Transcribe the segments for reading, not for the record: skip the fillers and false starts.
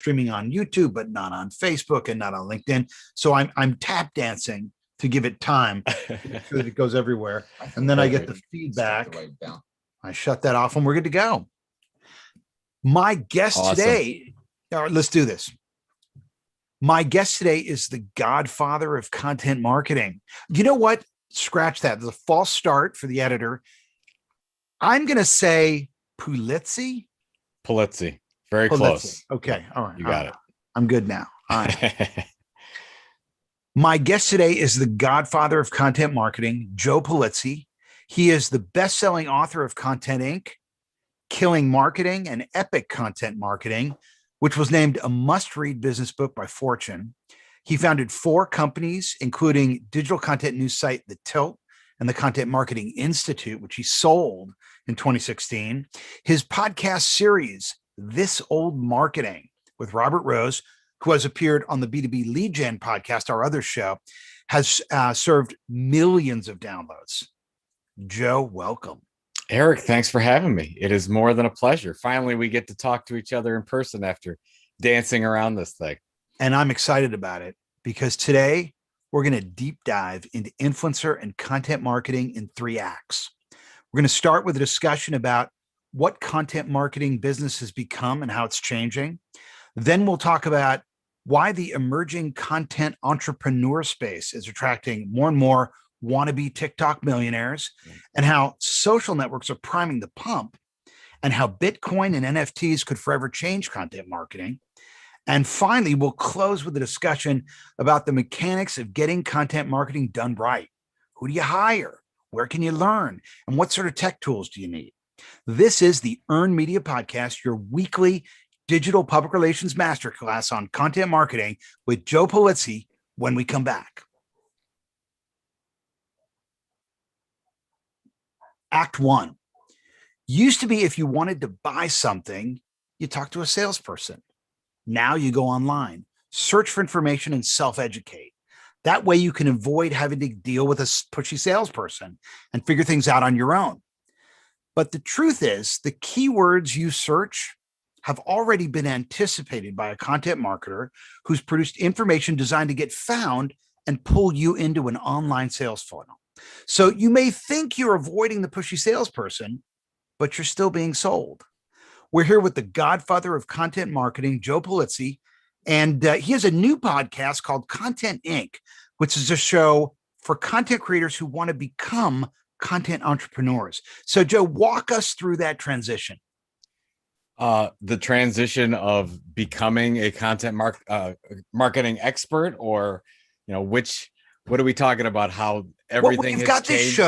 streaming on YouTube, but not on Facebook and not on LinkedIn. So I'm tap dancing to give it time to make sure that it goes everywhere. And then I get the feedback. I shut that off and we're good to go. My guest today, all right, let's do this. My guest today is the godfather of content marketing. You know what? Scratch that. There's a false start for the editor. I'm going to say Pulizzi. Very close. Okay. All right. You got it. I'm good now. All right. My guest today is the godfather of content marketing, Joe Pulizzi. He is the best-selling author of Content Inc., Killing Marketing, and Epic Content Marketing, which was named a must-read business book by Fortune. He founded 4 companies, including digital content news site The Tilt and the Content Marketing Institute, which he sold in 2016. His podcast series, This Old Marketing, with Robert Rose, who has appeared on the B2B Lead Gen podcast, our other show, has served millions of downloads. Joe, welcome. Eric, thanks for having me. It is more than a pleasure. Finally, we get to talk to each other in person after dancing around this thing. And I'm excited about it because today we're going to deep dive into influencer and content marketing in 3 acts. We're going to start with a discussion about what content marketing business has become and how it's changing. Then we'll talk about why the emerging content entrepreneur space is attracting more and more wannabe TikTok millionaires, and how social networks are priming the pump, and how Bitcoin and NFTs could forever change content marketing. And finally, we'll close with a discussion about the mechanics of getting content marketing done right. Who do you hire? Where can you learn? And what sort of tech tools do you need? This is the Earn Media Podcast, your weekly digital public relations masterclass on content marketing with Joe Pulizzi when we come back. Act 1. Used to be if you wanted to buy something, you talk to a salesperson. Now you go online, search for information, and self-educate. That way you can avoid having to deal with a pushy salesperson and figure things out on your own. But the truth is, the keywords you search have already been anticipated by a content marketer who's produced information designed to get found and pull you into an online sales funnel. So you may think you're avoiding the pushy salesperson, but you're still being sold. We're here with the godfather of content marketing, Joe Pulizzi, and he has a new podcast called Content Inc., which is a show for content creators who want to become content entrepreneurs. So Joe, walk us through that transition. The transition of becoming a content marketing expert, or, what are we talking about? How everything has changed?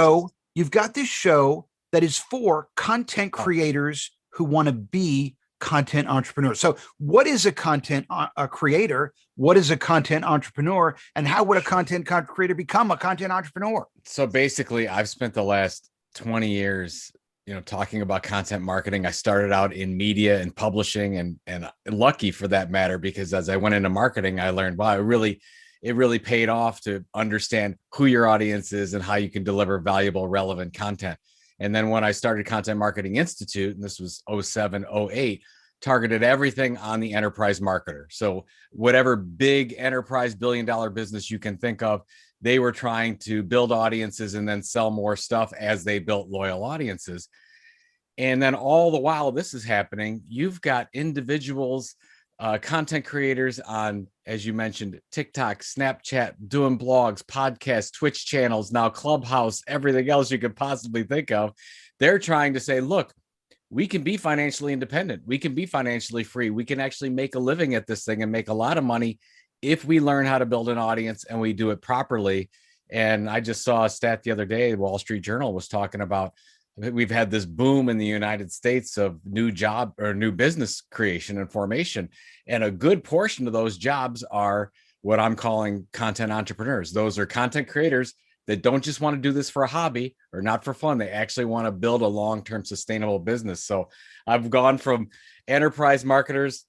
You've got this show that is for content creators who want to be content entrepreneurs. So what is a content creator? What is a content entrepreneur? And how would a content creator become a content entrepreneur? So basically, I've spent the last 20 years, talking about content marketing. I started out in media and publishing, and lucky for that matter, because as I went into marketing, I learned, wow, it really paid off to understand who your audience is and how you can deliver valuable, relevant content. And then when I started Content Marketing Institute, and this was 07, 08, targeted everything on the enterprise marketer. So whatever big enterprise billion-dollar business you can think of, they were trying to build audiences and then sell more stuff as they built loyal audiences. And then all the while this is happening, you've got individuals, content creators on, as you mentioned, TikTok, Snapchat, doing blogs, podcasts, Twitch channels, now Clubhouse, everything else you could possibly think of. They're trying to say, look, we can be financially independent. We can be financially free. We can actually make a living at this thing and make a lot of money if we learn how to build an audience and we do it properly. And I just saw a stat the other day, Wall Street Journal was talking about, we've had this boom in the United States of new job or new business creation and formation. And a good portion of those jobs are what I'm calling content entrepreneurs. Those are content creators that don't just want to do this for a hobby or not for fun. They actually want to build a long-term sustainable business. So I've gone from enterprise marketers,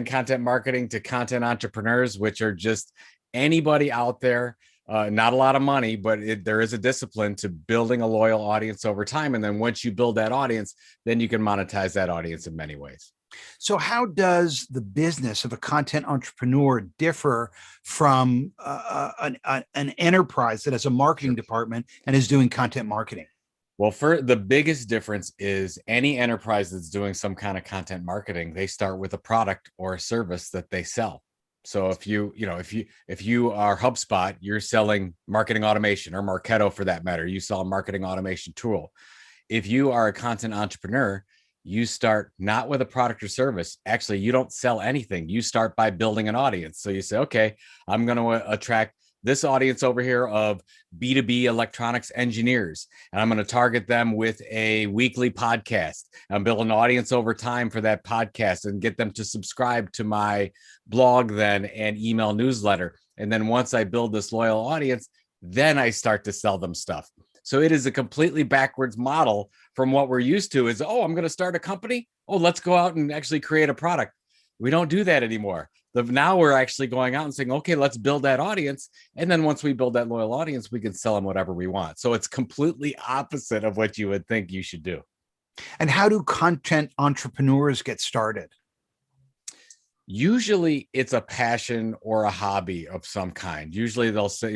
content marketing, to content entrepreneurs, which are just anybody out there. Not a lot of money, but there is a discipline to building a loyal audience over time. And then once you build that audience, then you can monetize that audience in many ways. So, how does the business of a content entrepreneur differ from an enterprise that has a marketing Sure. department and is doing content marketing? Well, for the biggest difference is any enterprise that's doing some kind of content marketing, they start with a product or a service that they sell. So if you are HubSpot, you're selling marketing automation, or Marketo for that matter, you sell a marketing automation tool. If you are a content entrepreneur, you start not with a product or service. Actually, you don't sell anything. You start by building an audience. So you say, okay, I'm going to attract this audience over here of B2B electronics engineers, and I'm going to target them with a weekly podcast. I'm building an audience over time for that podcast and get them to subscribe to my blog then and email newsletter. And then once I build this loyal audience, then I start to sell them stuff. So it is a completely backwards model from what we're used to is, oh, I'm going to start a company. Oh, let's go out and actually create a product. We don't do that anymore. Now we're actually going out and saying, okay, let's build that audience. And then once we build that loyal audience, we can sell them whatever we want. So it's completely opposite of what you would think you should do. And how do content entrepreneurs get started? Usually it's a passion or a hobby of some kind. Usually they'll say,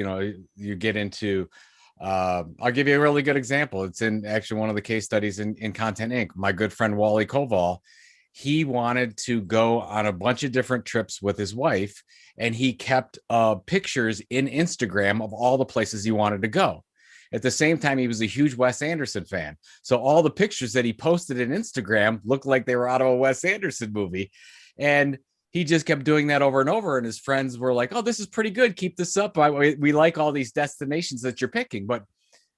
you get into, I'll give you a really good example. It's in actually one of the case studies in Content Inc. My good friend Wally Koval, he wanted to go on a bunch of different trips with his wife, and he kept pictures in Instagram of all the places he wanted to go. At the same time, he was a huge Wes Anderson fan. So all the pictures that he posted in Instagram looked like they were out of a Wes Anderson movie. And he just kept doing that over and over. And his friends were like, oh, this is pretty good. Keep this up. We like all these destinations that you're picking. But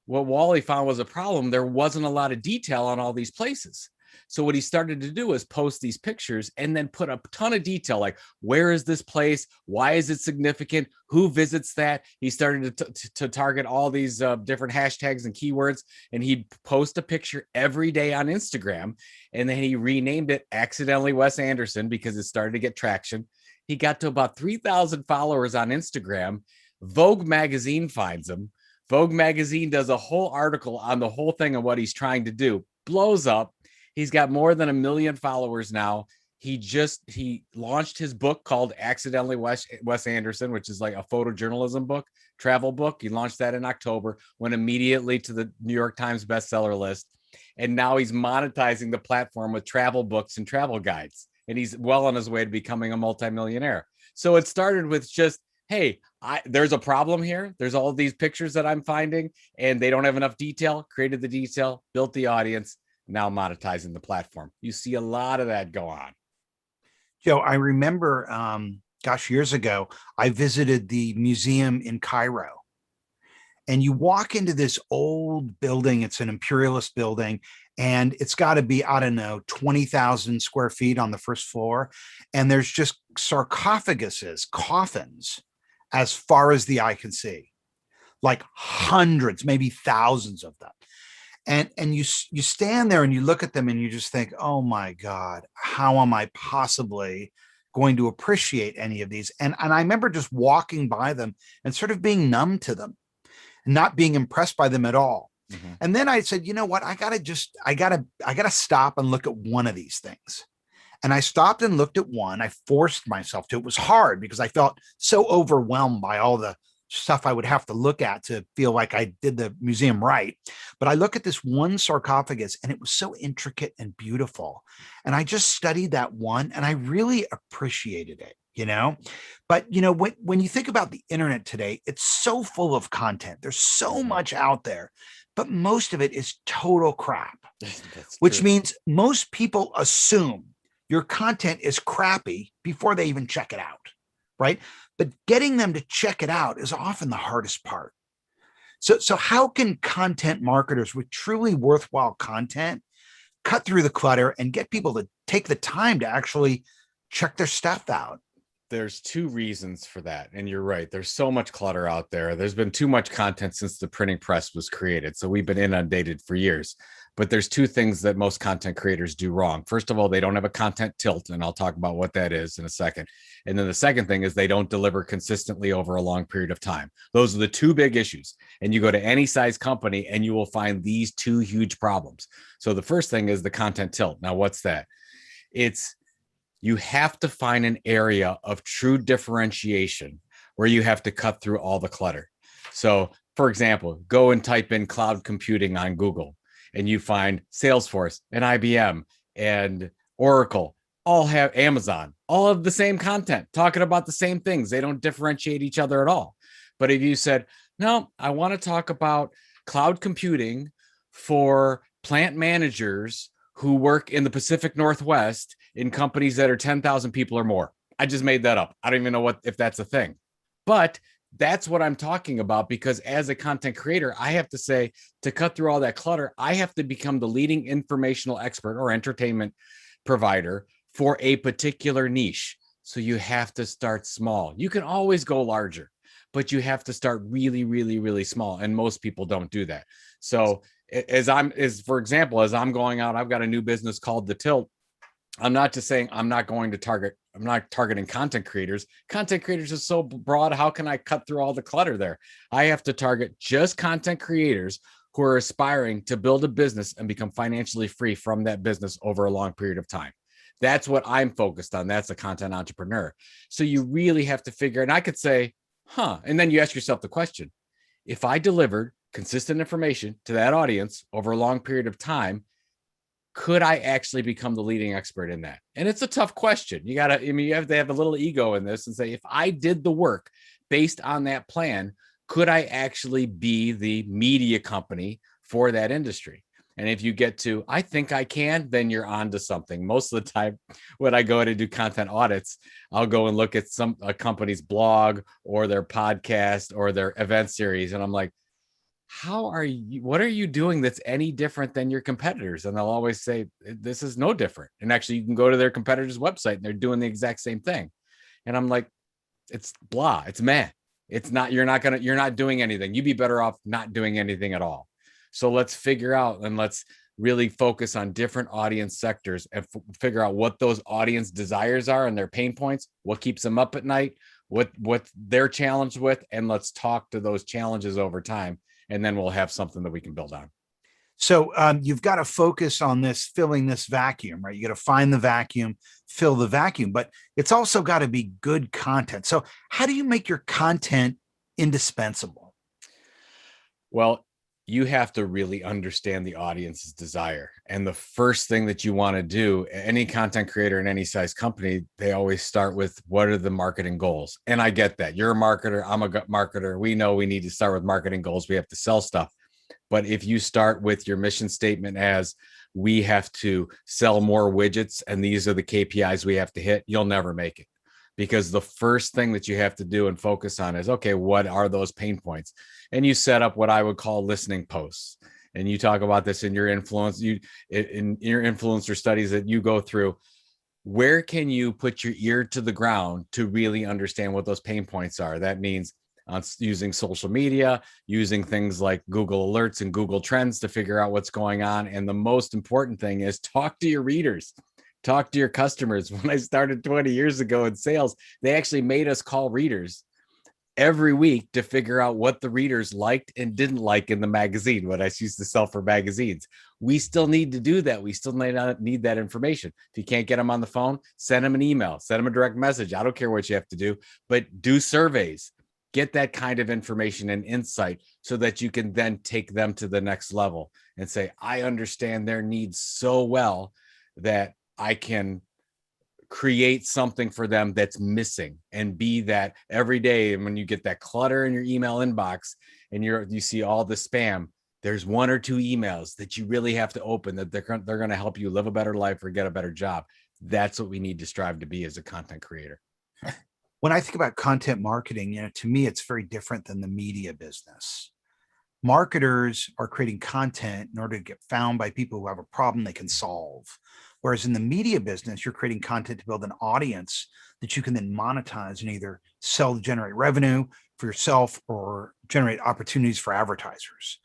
what Wally found was a problem. There wasn't a lot of detail on all these places. So what he started to do is post these pictures and then put a ton of detail, like where is this place? Why is it significant? Who visits that? He started to target all these different hashtags and keywords, and he'd post a picture every day on Instagram. And then he renamed it Accidentally Wes Anderson because it started to get traction. He got to about 3,000 followers on Instagram. Vogue magazine finds him. Vogue magazine does a whole article on the whole thing of what he's trying to do, blows up. He's got more than 1 million followers now. He launched his book called Accidentally Wes Anderson, which is like a photojournalism book, travel book. He launched that in October, went immediately to the New York Times bestseller list. And now he's monetizing the platform with travel books and travel guides. And he's well on his way to becoming a multimillionaire. So it started with just, hey, there's a problem here. There's all these pictures that I'm finding, and they don't have enough detail. Created the detail, built the audience, now monetizing the platform. You see a lot of that go on. Joe, I remember, years ago, I visited the museum in Cairo. And you walk into this old building, it's an imperialist building, and it's got to be, I don't know, 20,000 square feet on the first floor. And there's just sarcophaguses, coffins, as far as the eye can see, like hundreds, maybe thousands of them. And you stand there and you look at them and you just think, oh my God, how am I possibly going to appreciate any of these? And I remember just walking by them and sort of being numb to them, not being impressed by them at all. Mm-hmm. And then I said, you know what? I gotta stop and look at one of these things. And I stopped and looked at one. I forced myself to. It was hard because I felt so overwhelmed by all the stuff I would have to look at to feel like I did the museum right. But I look at this one sarcophagus and it was so intricate and beautiful. And I just studied that one and I really appreciated it, But, when you think about the internet today, it's so full of content. There's so much out there, but most of it is total crap, which means most people assume your content is crappy before they even check it out, right? But getting them to check it out is often the hardest part. So how can content marketers with truly worthwhile content cut through the clutter and get people to take the time to actually check their stuff out? There's two reasons for that. And you're right. There's so much clutter out there. There's been too much content since the printing press was created. So we've been inundated for years. But there's two things that most content creators do wrong. First of all, they don't have a content tilt, and I'll talk about what that is in a second. And then the second thing is they don't deliver consistently over a long period of time. Those are the two big issues. And you go to any size company and you will find these two huge problems. So the first thing is the content tilt. Now, what's that? It's you have to find an area of true differentiation where you have to cut through all the clutter. So, for example, go and type in cloud computing on Google and you find Salesforce and IBM and Oracle all have Amazon, all of the same content, talking about the same things. They don't differentiate each other at all. But if you said, no, I want to talk about cloud computing for plant managers who work in the Pacific Northwest in companies that are 10,000 people or more. I just made that up. I don't even know if that's a thing. But that's what I'm talking about, because as a content creator, I have to say, to cut through all that clutter, I have to become the leading informational expert or entertainment provider for a particular niche. So you have to start small. You can always go larger, but you have to start really, really, really small. And most people don't do that. So for example, as I'm going out, I've got a new business called The Tilt. I'm not just saying I'm not targeting content creators. Content creators is so broad. How can I cut through all the clutter there? I have to target just content creators who are aspiring to build a business and become financially free from that business over a long period of time. That's what I'm focused on. That's a content entrepreneur. So you really have to figure, and I could say, and then you ask yourself the question, if I delivered consistent information to that audience over a long period of time, could I actually become the leading expert in that? And it's a tough question. You have to have a little ego in this and say, if I did the work based on that plan, could I actually be the media company for that industry? And if you get to, I think I can, then you're on to something. Most of the time, when I go in and do content audits, I'll go and look at a company's blog or their podcast or their event series. And I'm like, what are you doing that's any different than your competitors? And they'll always say, this is no different. And actually, you can go to their competitor's website and they're doing the exact same thing. And I'm like, it's blah, it's meh. It's not, you're not doing anything. You'd be better off not doing anything at all. So let's figure out and let's really focus on different audience sectors and figure out what those audience desires are and their pain points, what keeps them up at night, what they're challenged with, and let's talk to those challenges over time. And then we'll have something that we can build on. So you've got to focus on this, filling this vacuum, right? You got to find the vacuum, fill the vacuum, but it's also got to be good content. So how do you make your content indispensable? Well, you have to really understand the audience's desire. And the first thing that you want to do, any content creator in any size company, they always start with, what are the marketing goals? And I get that. You're a marketer. I'm a marketer. We know we need to start with marketing goals. We have to sell stuff. But if you start with your mission statement as, we have to sell more widgets and these are the KPIs we have to hit, you'll never make it. Because the first thing that you have to do and focus on is, okay, what are those pain points? And you set up what I would call listening posts. And you talk about this in your influencer studies that you go through. Where can you put your ear to the ground to really understand what those pain points are? That means using social media, using things like Google Alerts and Google Trends to figure out what's going on. And the most important thing is talk to your readers. Talk to your customers. When I started 20 years ago in sales, they actually made us call readers every week to figure out what the readers liked and didn't like in the magazine, what I used to sell for magazines. We still need to do that. We still need that information. If you can't get them on the phone, send them an email, send them a direct message. I don't care what you have to do, but do surveys. Get that kind of information and insight so that you can then take them to the next level and say, I understand their needs so well that I can create something for them that's missing, and be that every day. And when you get that clutter in your email inbox and you see all the spam, there's one or two emails that you really have to open, that they're going to help you live a better life or get a better job. That's what we need to strive to be as a content creator. When I think about content marketing, to me, it's very different than the media business. Marketers are creating content in order to get found by people who have a problem they can solve. Whereas in the media business, you're creating content to build an audience that you can then monetize and either sell to generate revenue for yourself or generate opportunities for advertisers.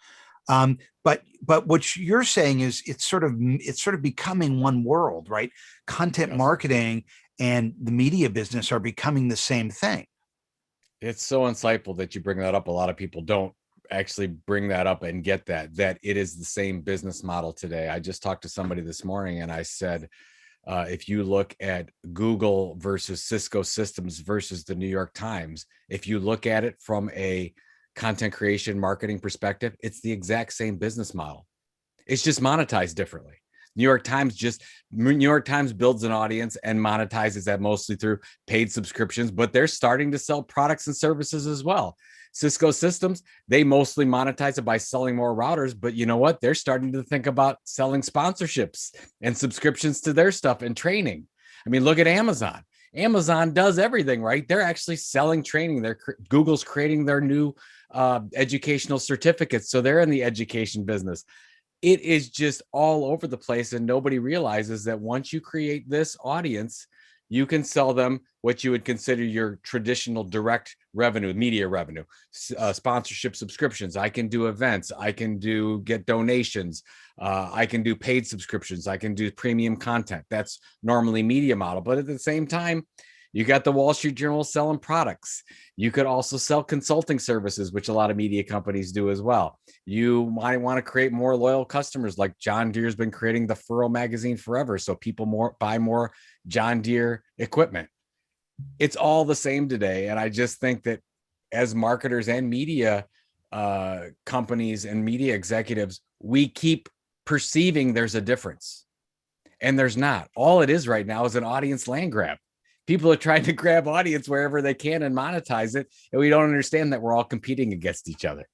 But what you're saying is it's sort of becoming one world, right? Content marketing and the media business are becoming the same thing. It's so insightful that you bring that up. A lot of people don't actually bring that up and get that it is the same business model today. I just talked to somebody this morning and I said, If you look at Google versus Cisco Systems versus the New York Times, if you look at it from a content creation marketing perspective, it's the exact same business model. It's just monetized differently. New York Times builds an audience and monetizes that mostly through paid subscriptions, but they're starting to sell products and services as well. Cisco Systems, they mostly monetize it by selling more routers, but you know what? They're starting to think about selling sponsorships and subscriptions to their stuff and training. I mean, look at Amazon. Amazon does everything, right? They're actually selling training. Google's creating their new educational certificates, so they're in the education business. It is just all over the place, and nobody realizes that once you create this audience, you can sell them what you would consider your traditional direct revenue, media revenue, sponsorship subscriptions. I can do events. I can get donations. I can do paid subscriptions. I can do premium content. That's normally media model. But at the same time, you got the Wall Street Journal selling products. You could also sell consulting services, which a lot of media companies do as well. You might want to create more loyal customers, like John Deere's been creating the Furrow magazine forever, so people buy more John Deere equipment. It's all the same today, and I just think that as marketers and media companies and media executives, we keep perceiving there's a difference, and there's not. All it is right now is an audience land grab. People are trying to grab audience wherever they can and monetize it, and we don't understand that we're all competing against each other.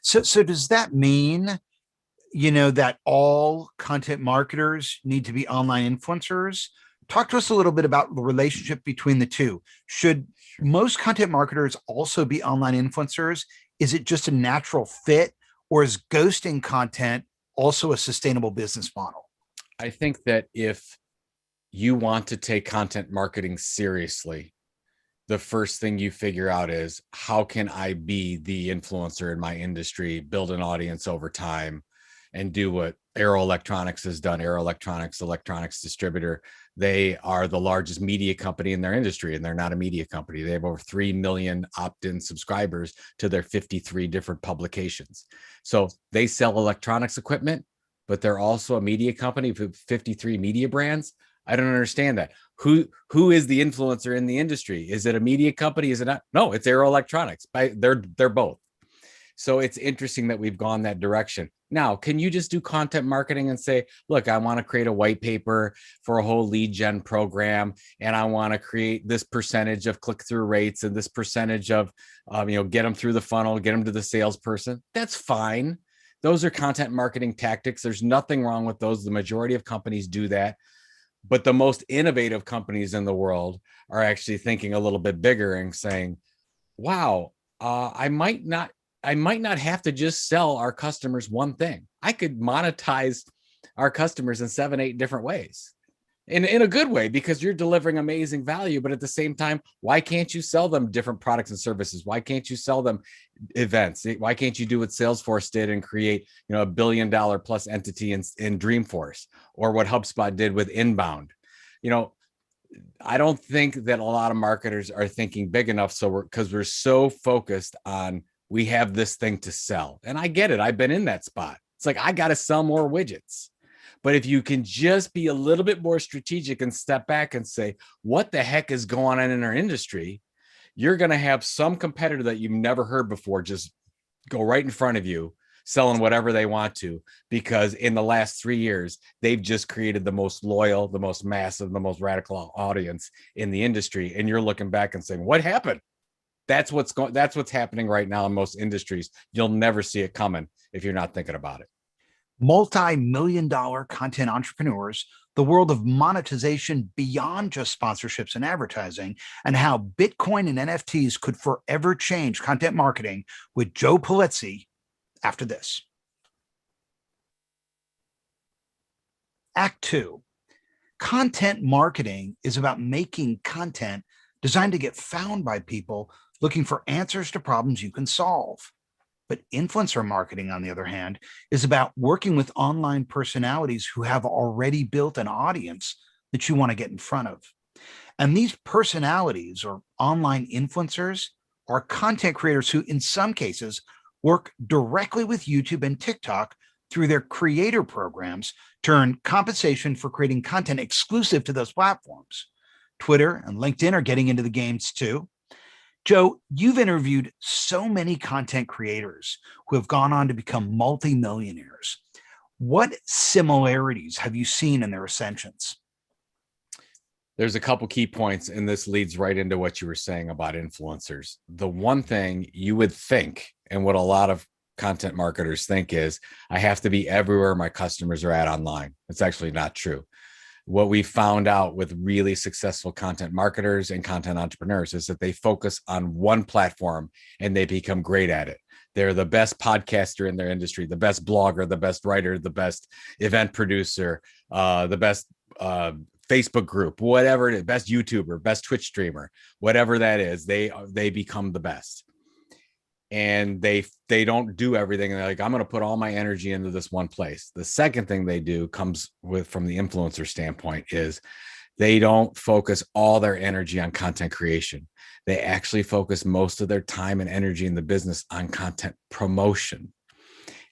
So does that mean, that all content marketers need to be online influencers? Talk to us a little bit about the relationship between the two. Should most content marketers also be online influencers? Is it just a natural fit, or is ghosting content also a sustainable business model? I think that if you want to take content marketing seriously, the first thing you figure out is, how can I be the influencer in my industry, build an audience over time, and do what Arrow Electronics has done. Arrow Electronics, electronics distributor. They are the largest media company in their industry, and they're not a media company. They have over 3 million opt-in subscribers to their 53 different publications. So they sell electronics equipment, but they're also a media company with 53 media brands. I don't understand that. Who is the influencer in the industry? Is it a media company? Is it not? No, it's Arrow Electronics. They're both. So it's interesting that we've gone that direction. Now, can you just do content marketing and say, look, I want to create a white paper for a whole lead gen program, and I want to create this percentage of click-through rates and this percentage of, get them through the funnel, get them to the salesperson? That's fine. Those are content marketing tactics. There's nothing wrong with those. The majority of companies do that. But the most innovative companies in the world are actually thinking a little bit bigger and saying, wow, I might not have to just sell our customers one thing. I could monetize our customers in 7, 8 different ways. In a good way, because you're delivering amazing value. But at the same time, why can't you sell them different products and services? Why can't you sell them events? Why can't you do what Salesforce did and create, $1 billion plus entity in Dreamforce, or what HubSpot did with Inbound? I don't think that a lot of marketers are thinking big enough. Because we're so focused on, we have this thing to sell. And I get it. I've been in that spot. It's like, I got to sell more widgets. But if you can just be a little bit more strategic and step back and say, what the heck is going on in our industry? You're going to have some competitor that you've never heard before just go right in front of you, selling whatever they want to, because in the last 3 years, they've just created the most loyal, the most massive, the most radical audience in the industry. And you're looking back and saying, what happened? That's what's happening right now in most industries. You'll never see it coming if you're not thinking about it. Multi-million-dollar content entrepreneurs, the world of monetization beyond just sponsorships and advertising, and how Bitcoin and NFTs could forever change content marketing, with Joe Pulizzi after this. Act 2. Content marketing is about making content designed to get found by people looking for answers to problems you can solve. But influencer marketing, on the other hand, is about working with online personalities who have already built an audience that you want to get in front of. And these personalities, or online influencers, are content creators who, in some cases, work directly with YouTube and TikTok through their creator programs to earn compensation for creating content exclusive to those platforms. Twitter and LinkedIn are getting into the games too. Joe, you've interviewed so many content creators who have gone on to become multimillionaires. What similarities have you seen in their ascensions? There's a couple key points, and this leads right into what you were saying about influencers. The one thing you would think, and what a lot of content marketers think, is I have to be everywhere my customers are at online. It's actually not true. What we found out with really successful content marketers and content entrepreneurs is that they focus on one platform and they become great at it. They're the best podcaster in their industry, the best blogger, the best writer, the best event producer, the best Facebook group, whatever it is, best YouTuber, best Twitch streamer, whatever that is, they become the best. And they don't do everything. And they're like, I'm going to put all my energy into this one place. The second thing they do comes with, from the influencer standpoint, is they don't focus all their energy on content creation. They actually focus most of their time and energy in the business on content promotion.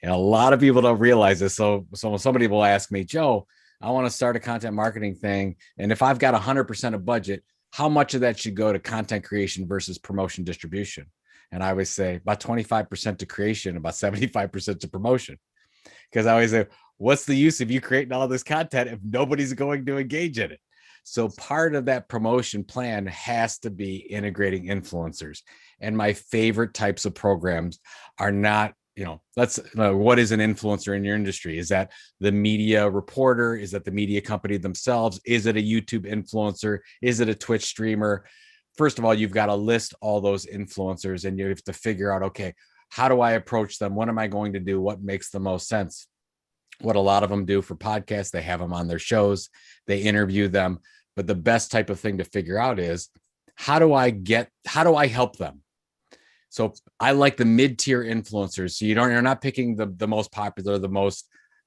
And a lot of people don't realize this. So somebody will ask me, Joe, I want to start a content marketing thing. And if I've got 100% of budget, how much of that should go to content creation versus promotion distribution? And I always say about 25% to creation, about 75% to promotion. Because I always say, what's the use of you creating all this content if nobody's going to engage in it? So part of that promotion plan has to be integrating influencers. And my favorite types of programs are not, what is an influencer in your industry? Is that the media reporter? Is that the media company themselves? Is it a YouTube influencer? Is it a Twitch streamer? First of all, you've got to list all those influencers and you have to figure out, okay, how do I approach them? What am I going to do? What makes the most sense? What a lot of them do for podcasts, they have them on their shows, they interview them. But the best type of thing to figure out is how do I help them? So I like the mid-tier influencers. So you're not picking the most popular, the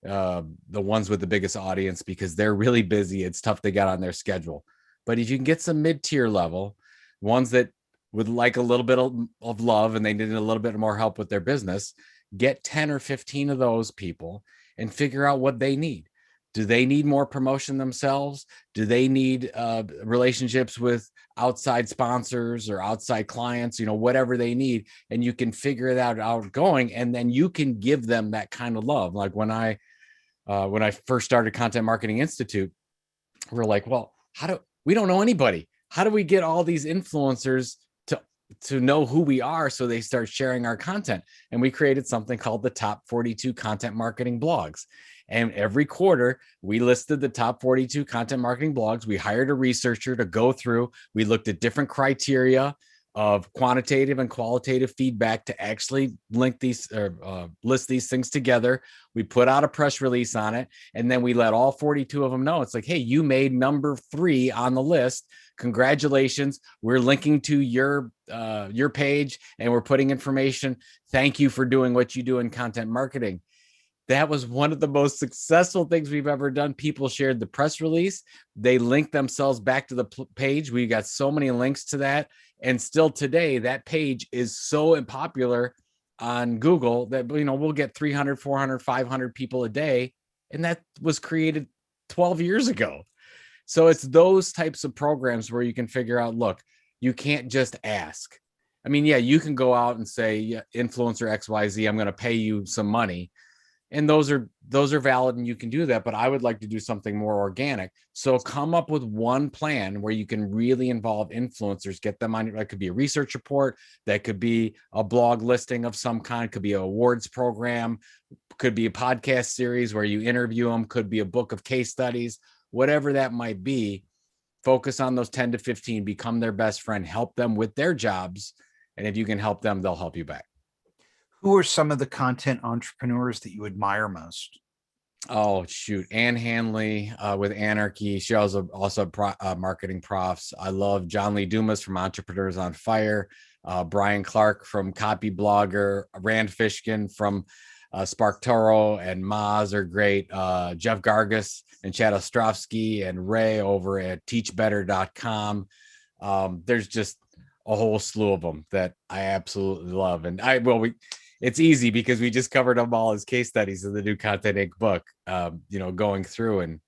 ones with the biggest audience, because they're really busy. It's tough to get on their schedule. But if you can get some mid-tier level, ones that would like a little bit of love and they need a little bit more help with their business, get 10 or 15 of those people and figure out what they need. Do they need more promotion themselves? Do they need relationships with outside sponsors or outside clients, whatever they need? And you can figure that out going, and then you can give them that kind of love. Like when I first started Content Marketing Institute, we're like, well, we don't know anybody. How do we get all these influencers to know who we are so they start sharing our content? And we created something called the top 42 content marketing blogs. And every quarter, we listed the top 42 content marketing blogs. We hired a researcher to go through. We looked at different criteria of quantitative and qualitative feedback to actually link these list these things together. We put out a press release on it, and then we let all 42 of them know. It's like, hey, you made number 3 on the list. Congratulations. We're linking to your page and we're putting information. Thank you for doing what you do in content marketing. That was one of the most successful things we've ever done. People shared the press release. They linked themselves back to the page. We got so many links to that. And still today, that page is so popular on Google that, we'll get 300, 400, 500 people a day. And that was created 12 years ago. So it's those types of programs where you can figure out, look, you can't just ask. I mean, yeah, you can go out and say, yeah, influencer XYZ, I'm going to pay you some money. And those are valid and you can do that. But I would like to do something more organic. So come up with one plan where you can really involve influencers, get them on. That could be a research report. That could be a blog listing of some kind. Could be an awards program. Could be a podcast series where you interview them. Could be a book of case studies. Whatever that might be, focus on those 10 to 15, become their best friend, help them with their jobs. And if you can help them, they'll help you back. Who are some of the content entrepreneurs that you admire most? Oh, shoot. Ann Hanley with Anarchy. She also marketing profs. I love John Lee Dumas from Entrepreneurs on Fire. Brian Clark from Copy Blogger. Rand Fishkin from SparkToro and Moz are great. Jeff Gargas and Chad Ostrovsky and Ray over at teachbetter.com. There's just a whole slew of them that I absolutely love. And it's easy because we just covered them all as case studies in the new Content Inc. book, going through. And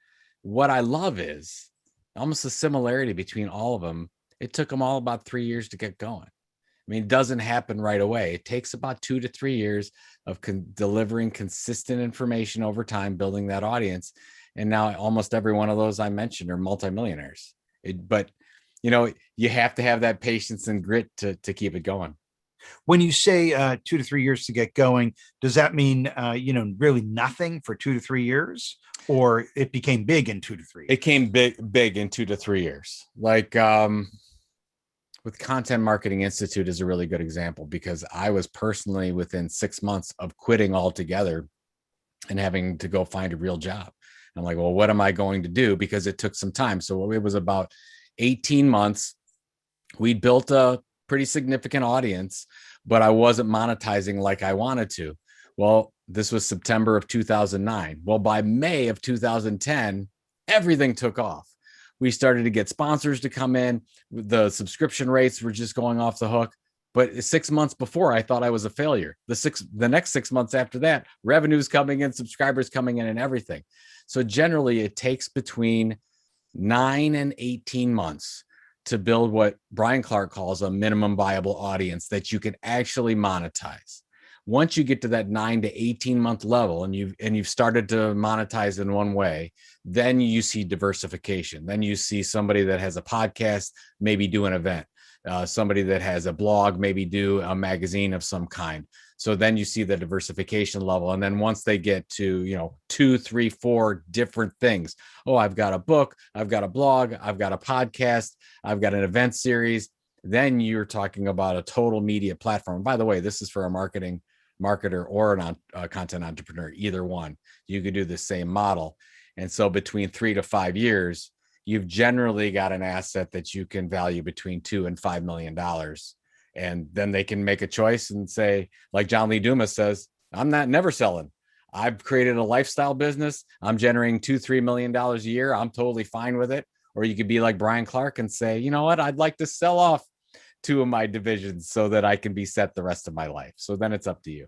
what I love is almost a similarity between all of them. It took them all about 3 years to get going. I mean, it doesn't happen right away. It takes about 2 to 3 years of delivering consistent information over time, building that audience. And now almost every one of those I mentioned are multimillionaires. But you have to have that patience and grit to keep it going. When you say 2 to 3 years to get going, does that mean really nothing for 2 to 3 years, or it became big in 2 to 3 years? It came big in 2 to 3 years. Like with Content Marketing Institute is a really good example, because I was personally within 6 months of quitting altogether and having to go find a real job. I'm like, well, what am I going to do? Because it took some time. So it was about 18 months. We built a pretty significant audience, but I wasn't monetizing like I wanted to. Well, this was September of 2009. Well, by May of 2010, everything took off. We started to get sponsors to come in. The subscription rates were just going off the hook. But 6 months before, I thought I was a failure. The next 6 months after that, revenue's coming in, subscribers coming in, and everything. So generally, it takes between 9 and 18 months to build what Brian Clark calls a minimum viable audience that you can actually monetize. Once you get to that 9 to 18 month level and you've started to monetize in one way, then you see diversification. Then you see somebody that has a podcast, maybe do an event. Somebody that has a blog, maybe do a magazine of some kind. So then you see the diversification level. And then once they get to, 2, 3, 4 different things. Oh, I've got a book, I've got a blog, I've got a podcast, I've got an event series. Then you're talking about a total media platform. By the way, this is for a marketer or a content entrepreneur, either one. You could do the same model. And so between 3 to 5 years, you've generally got an asset that you can value between $2 and $5 million. And then they can make a choice and say, like John Lee Dumas says, I'm never selling. I've created a lifestyle business. I'm generating $2-3 million a year. I'm totally fine with it. Or you could be like Brian Clark and say, you know what? I'd like to sell off 2 of my divisions so that I can be set the rest of my life. So then it's up to you.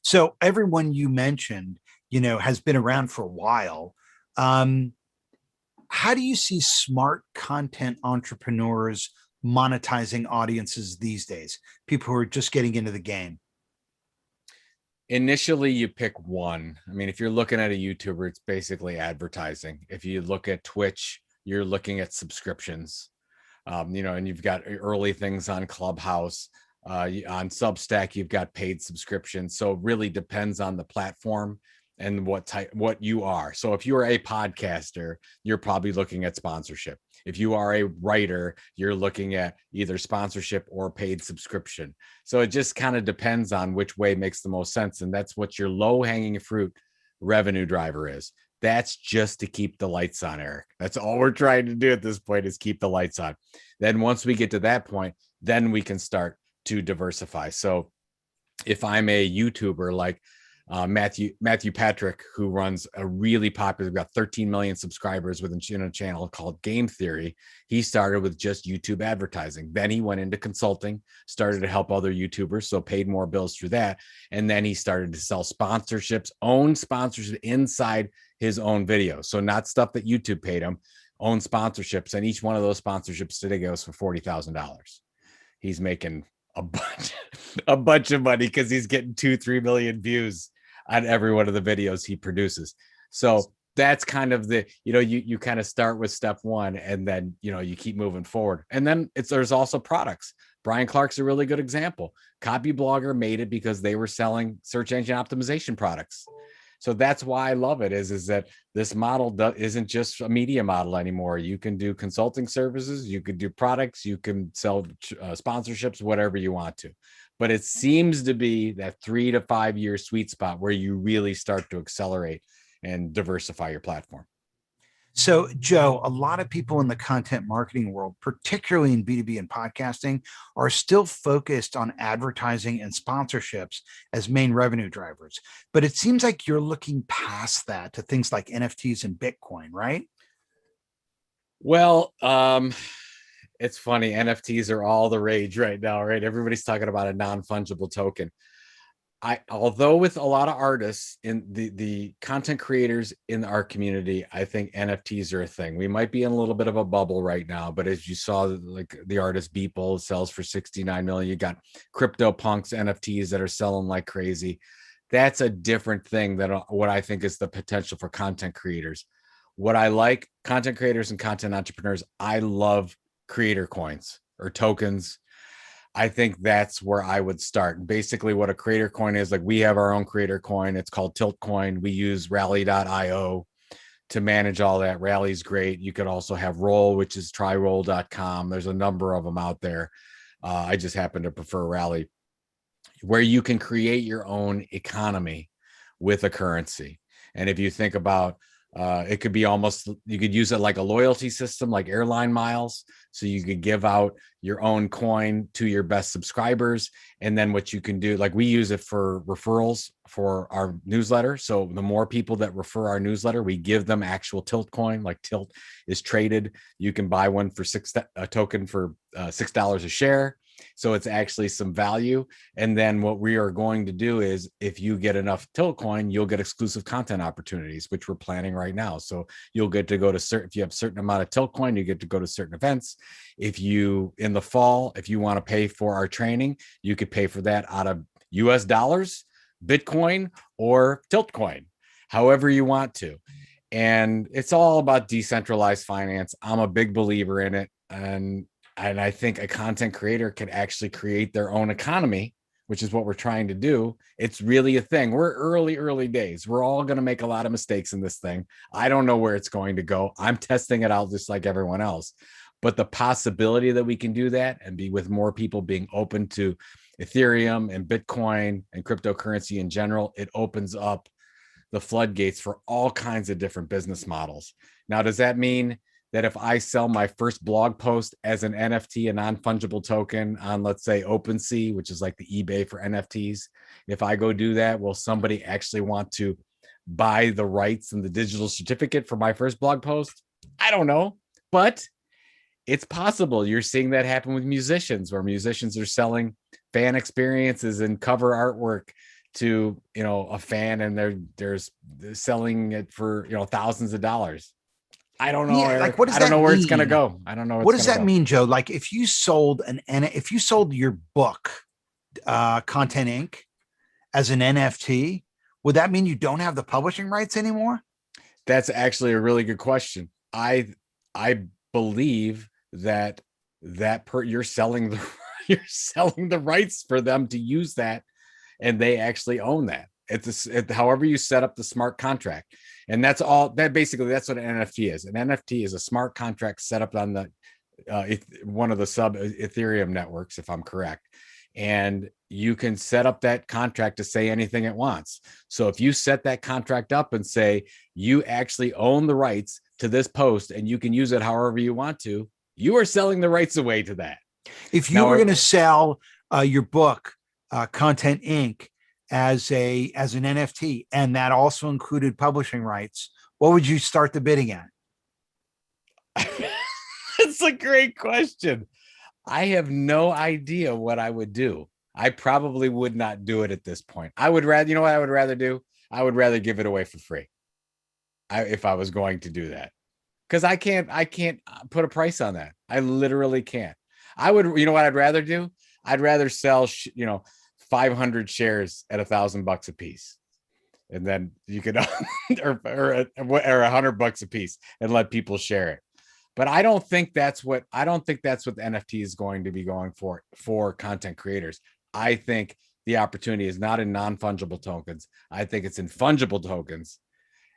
So everyone you mentioned, has been around for a while. How do you see smart content entrepreneurs monetizing audiences these days? People who are just getting into the game. Initially, you pick one. I mean, if you're looking at a YouTuber, it's basically advertising. If you look at Twitch, you're looking at subscriptions. And you've got early things on Clubhouse. On Substack, you've got paid subscriptions. So it really depends on the platform and what you are. So if you're a podcaster, you're probably looking at sponsorship. If you are a writer, you're looking at either sponsorship or paid subscription. So it just kind of depends on which way makes the most sense. And that's what your low-hanging fruit revenue driver is. That's just to keep the lights on, Eric. That's all we're trying to do at this point, is keep the lights on. Then once we get to that point, then we can start to diversify. So if I'm a YouTuber like Matthew Patrick, who runs a really popular, got 13 million subscribers with a channel called Game Theory. He started with just YouTube advertising. Then he went into consulting, started to help other YouTubers, so paid more bills through that. And then he started to sell sponsorships, own sponsorships inside his own videos. So not stuff that YouTube paid him, own sponsorships. And each one of those sponsorships today goes for $40,000. He's making a bunch of money because he's getting 2-3 million views on every one of the videos he produces. So that's kind of the, you kind of start with step one, and then, you keep moving forward. And then there's also products. Brian Clark's a really good example. Copyblogger made it because they were selling search engine optimization products. So that's why I love it, is that this model isn't just a media model anymore. You can do consulting services, you can do products, you can sell sponsorships, whatever you want to. But it seems to be that 3 to 5 year sweet spot where you really start to accelerate and diversify your platform. So, Joe, a lot of people in the content marketing world, particularly in B2B and podcasting, are still focused on advertising and sponsorships as main revenue drivers. But it seems like you're looking past that to things like NFTs and Bitcoin, right? Well, it's funny. NFTs are all the rage right now, right? Everybody's talking about a non-fungible token. Although with a lot of artists in the content creators in our community, I think NFTs are a thing. We might be in a little bit of a bubble right now, but as you saw, like the artist Beeple sells for 69 million. You got CryptoPunks NFTs that are selling like crazy. That's a different thing than what I think is the potential for content creators. What I like, content creators and content entrepreneurs, I love creator coins or tokens. I think that's where I would start. Basically, what a creator coin is, like we have our own creator coin. It's called Tilt Coin. We use rally.io to manage all that. Rally's great. You could also have Roll, which is tryroll.com. There's a number of them out there. I just happen to prefer Rally, where you can create your own economy with a currency. And if you think about it could be almost, you could use it like a loyalty system, like airline miles. So you could give out your own coin to your best subscribers. And then what you can do, like we use it for referrals for our newsletter. So the more people that refer our newsletter, we give them actual Tilt coin, like Tilt is traded. You can buy one for a token for $6 a share. So it's actually some value. And then what we are going to do is if you get enough Tilt coin, you'll get exclusive content opportunities, which we're planning right now. So you'll get to go to certain, if you have a certain amount of Tilt coin, you get to go to certain events. If you, in the fall, if you want to pay for our training, you could pay for that out of US dollars, Bitcoin, or Tilt coin, however you want to. And it's all about decentralized finance. I'm a big believer in it. And I think a content creator can actually create their own economy, which is what we're trying to do. It's really a thing. We're early days. We're all going to make a lot of mistakes in this thing. I don't know where it's going to go. I'm testing it out just like everyone else. But the possibility that we can do that and be with more people being open to Ethereum and Bitcoin and cryptocurrency in general, it opens up the floodgates for all kinds of different business models. Now, does that mean that if I sell my first blog post as an NFT, a non-fungible token on, let's say, OpenSea, which is like the eBay for NFTs, if I go do that, will somebody actually want to buy the rights and the digital certificate for my first blog post? I don't know, but it's possible. You're seeing that happen with musicians, where musicians are selling fan experiences and cover artwork to, a fan, and they're selling it for, thousands of dollars. I don't know, Yeah, Eric. like what does I don't that know where it's going to mean? go. I don't know where What it's does going to that go. mean, Joe? Like if you sold if you sold your book, Content Inc. as an NFT, would that mean you don't have the publishing rights anymore? That's actually a really good question. I believe that you're selling the you're selling the rights for them to use that, and they actually own that. However you set up the smart contract, and that's all. That's what an NFT is. An NFT is a smart contract set up on the one of the sub Ethereum networks, if I'm correct. And you can set up that contract to say anything it wants. So if you set that contract up and say you actually own the rights to this post and you can use it however you want to, you are selling the rights away to that. If you Now, were going to sell your book, Content Inc., as an NFT, and that also included publishing rights, what would you start the bidding at? it's a great question. I have no idea what I would do. I probably would not do it at this point. I would rather, what I would rather do? I would rather give it away for free. If I was going to do that, because I can't put a price on that. I literally can't. I would, what I'd rather do? I'd rather sell, 500 shares at $1,000 a piece. And then you could, or $100 a piece, and let people share it. But I don't think that's what the NFT is going to be going for content creators. I think the opportunity is not in non-fungible tokens. I think it's in fungible tokens,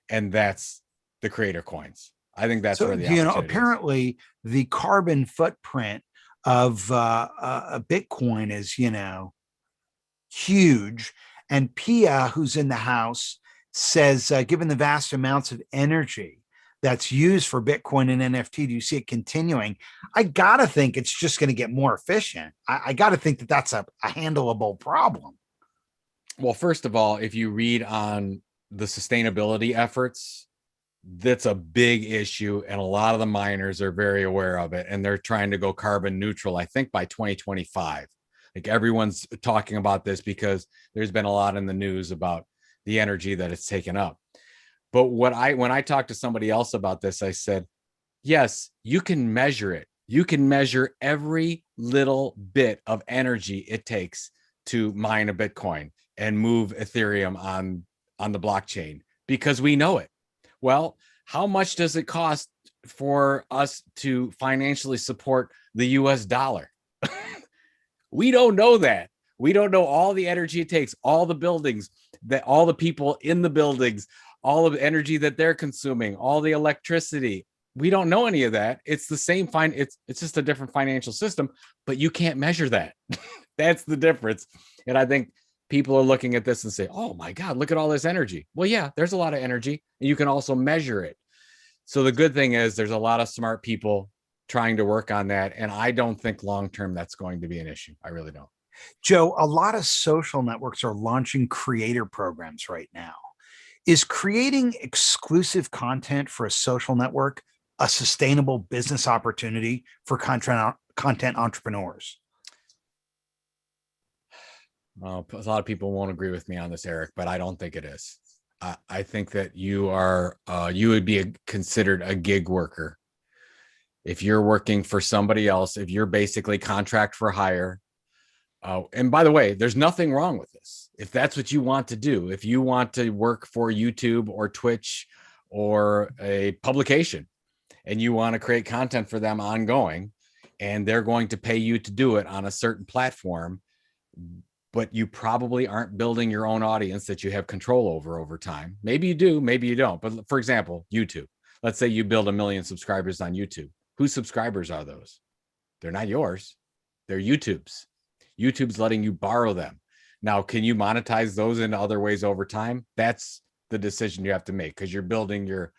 and that's the creator coins. I think that's where the opportunity apparently the carbon footprint of Bitcoin is, huge. And Pia, who's in the house, says, given the vast amounts of energy that's used for Bitcoin and NFT, do you see it continuing? I got to think it's just going to get more efficient. I got to think that that's a handleable problem. Well, first of all, if you read on the sustainability efforts, that's a big issue. And a lot of the miners are very aware of it. And they're trying to go carbon neutral, I think, by 2025. Like everyone's talking about this because there's been a lot in the news about the energy that it's taken up. But when I talked to somebody else about this, I said, yes, you can measure it. You can measure every little bit of energy it takes to mine a Bitcoin and move Ethereum on the blockchain because we know it. Well, how much does it cost for us to financially support the US dollar? We don't know that. We don't know all the energy it takes, all the buildings, that all the people in the buildings, all of the energy that they're consuming, all the electricity. We don't know any of that. It's the same it's just a different financial system, but you can't measure that. That's the difference. And I think people are looking at this and say, "Oh my God, look at all this energy." Well, yeah, there's a lot of energy, and you can also measure it. So the good thing is there's a lot of smart people trying to work on that. And I don't think long-term that's going to be an issue. I really don't. Joe, a lot of social networks are launching creator programs right now. Is creating exclusive content for a social network a sustainable business opportunity for content entrepreneurs? Well, a lot of people won't agree with me on this, Eric, but I don't think it is. I think that you would be considered a gig worker if you're working for somebody else. If you're basically contract for hire. And by the way, there's nothing wrong with this. If that's what you want to do, if you want to work for YouTube or Twitch or a publication and you want to create content for them ongoing, and they're going to pay you to do it on a certain platform, but you probably aren't building your own audience that you have control over time. Maybe you do, maybe you don't. But for example, YouTube. Let's say you build 1 million subscribers on YouTube. Whose subscribers are those? They're not yours. They're YouTube's. YouTube's letting you borrow them. Now, can you monetize those in other ways over time? That's the decision you have to make, because you're building your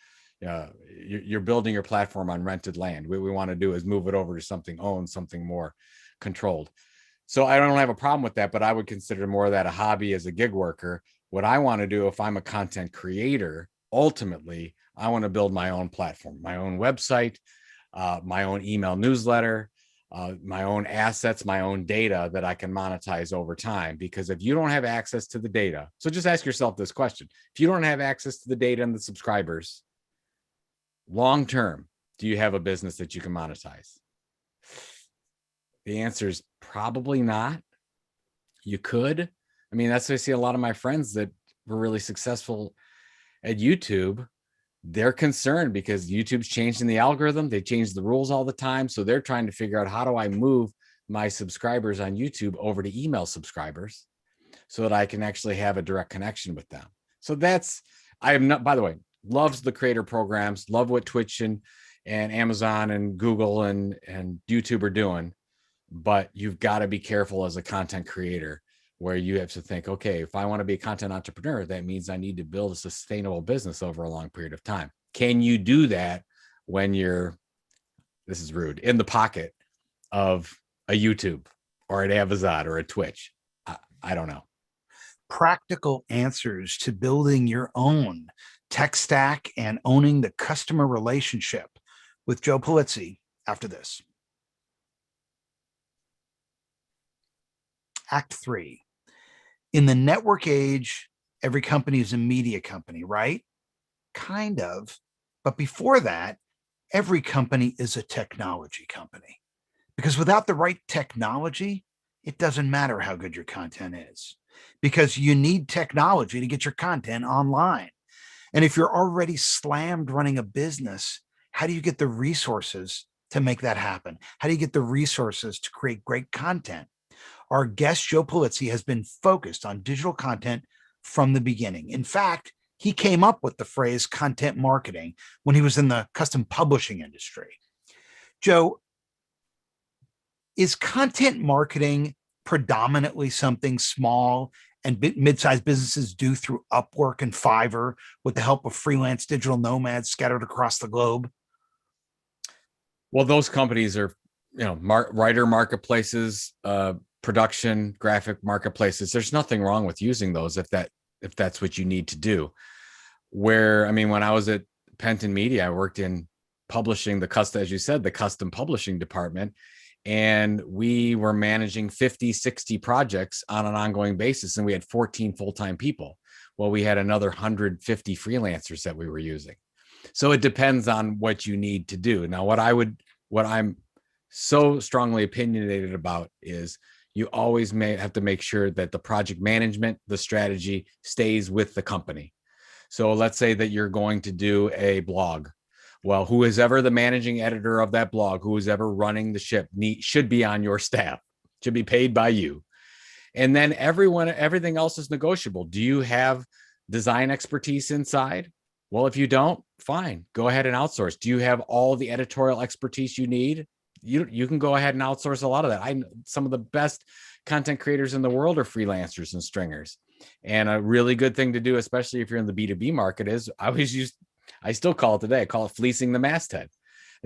platform on rented land. What we want to do is move it over to something owned, something more controlled. So I don't have a problem with that, but I would consider more of that a hobby as a gig worker. What I want to do if I'm a content creator, ultimately, I want to build my own platform, my own website, my own email newsletter, my own assets, my own data that I can monetize over time. Because if you don't have access to the data, so just ask yourself this question. If you don't have access to the data and the subscribers, long term, do you have a business that you can monetize? The answer is probably not. You could. I mean, that's why I see a lot of my friends that were really successful at YouTube. They're concerned because YouTube's changing the algorithm. They change the rules all the time. So they're trying to figure out, how do I move my subscribers on YouTube over to email subscribers so that I can actually have a direct connection with them. So I am not, by the way, loves the creator programs, love what Twitch and Amazon and Google and YouTube are doing. But you've got to be careful as a content creator, where you have to think, okay, if I want to be a content entrepreneur, that means I need to build a sustainable business over a long period of time. Can you do that when you're, this is rude, in the pocket of a YouTube or an Amazon or a Twitch? I don't know. Practical answers to building your own tech stack and owning the customer relationship with Joe Pulizzi after this. Act 3. In the network age, every company is a media company, right? Kind of. But before that, every company is a technology company. Because without the right technology, it doesn't matter how good your content is. Because you need technology to get your content online. And if you're already slammed running a business, how do you get the resources to make that happen? How do you get the resources to create great content? Our guest, Joe Pulizzi, has been focused on digital content from the beginning. In fact, he came up with the phrase content marketing when he was in the custom publishing industry. Joe, is content marketing predominantly something small and mid-sized businesses do through Upwork and Fiverr with the help of freelance digital nomads scattered across the globe? Well, those companies are, writer marketplaces, production graphic marketplaces. There's nothing wrong with using those if that's what you need to do. When I was at Penton Media, I worked in publishing, as you said, the custom publishing department. and we were managing 50, 60 projects on an ongoing basis, and we had 14 full-time people. Well, we had another 150 freelancers that we were using. So it depends on what you need to do. Now, what I'm so strongly opinionated about is you always have to make sure that the project management, the strategy stays with the company. So let's say that you're going to do a blog. Well, who is ever the managing editor of that blog, who is ever running the ship, should be on your staff, should be paid by you. And then everything else is negotiable. Do you have design expertise inside? Well, if you don't, fine, go ahead and outsource. Do you have all the editorial expertise you need? You can go ahead and outsource a lot of that. Some of the best content creators in the world are freelancers and stringers. And a really good thing to do, especially if you're in the B2B market, is I still call it today, I call it fleecing the masthead.